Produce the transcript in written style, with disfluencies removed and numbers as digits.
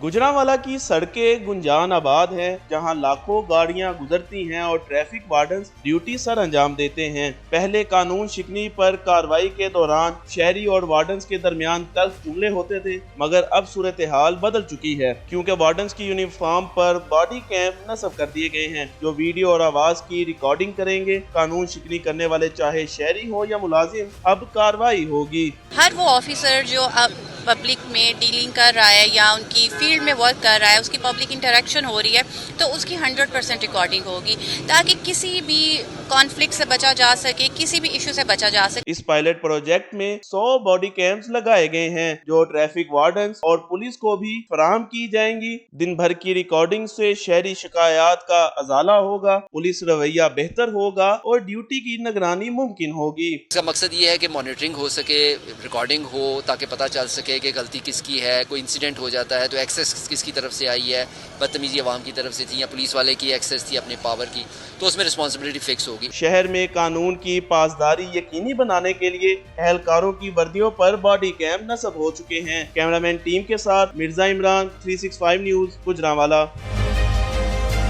गुजरांवाला की सड़कें गुंजान आबाद हैं, जहां लाखों गाड़ियां गुजरती हैं और ट्रैफिक वार्डन्स ड्यूटी सर अंजाम देते हैं। पहले कानून शिकनी पर कार्रवाई के दौरान शहरी और वार्डन्स के दरमियान तल्ख जुमले होते थे, मगर अब सूरत हाल बदल चुकी है, क्योंकि वार्डन्स की यूनिफॉर्म पर बॉडी कैम नस्ब कर दिए गए हैं जो वीडियो और आवाज की रिकॉर्डिंग करेंगे। कानून शिकनी करने वाले चाहे शहरी हो या मुलाजिम, अब कार्रवाई होगी। हर वो ऑफिसर जो अब पब्लिक में डीलिंग कर रहा है या उनकी फील्ड में वर्क कर रहा है, उसकी पब्लिक इंटरेक्शन हो रही है, तो उसकी 100% रिकॉर्डिंग होगी ताकि किसी भी कॉन्फ्लिक्ट से बचा जा सके, किसी भी इशू से बचा जा सके। इस पायलट प्रोजेक्ट में 100 बॉडी कैम्स लगाए गए हैं जो ट्रैफिक वार्डन्स और पुलिस को भी फराहम की जाएंगी। दिन भर की रिकॉर्डिंग से शहरी शिकायत का अजाला होगा, पुलिस रवैया बेहतर होगा और ड्यूटी की निगरानी मुमकिन होगी। इसका मकसद ये है कि मॉनिटरिंग हो सके, रिकॉर्डिंग हो, ताकि पता चल सके कि गलती किसकी है। कोई इंसिडेंट हो जाता है तो एक्सेस किसकी तरफ से आई है, बदतमीजी अवाम की तरफ से थी या पुलिस वाले की एक्सेस थी अपने पावर की, तो उसमें रिस्पॉन्सिबिलिटी फिक्स होगी। शहर में कानून की पासदारी यकीनी बनाने के लिए एहलकारों की वर्दियों पर बॉडी कैम नस्ब हो चुके हैं। कैमरामैन टीम के साथ मिर्जा इमरान, 365 न्यूज़, गुजरांवाला।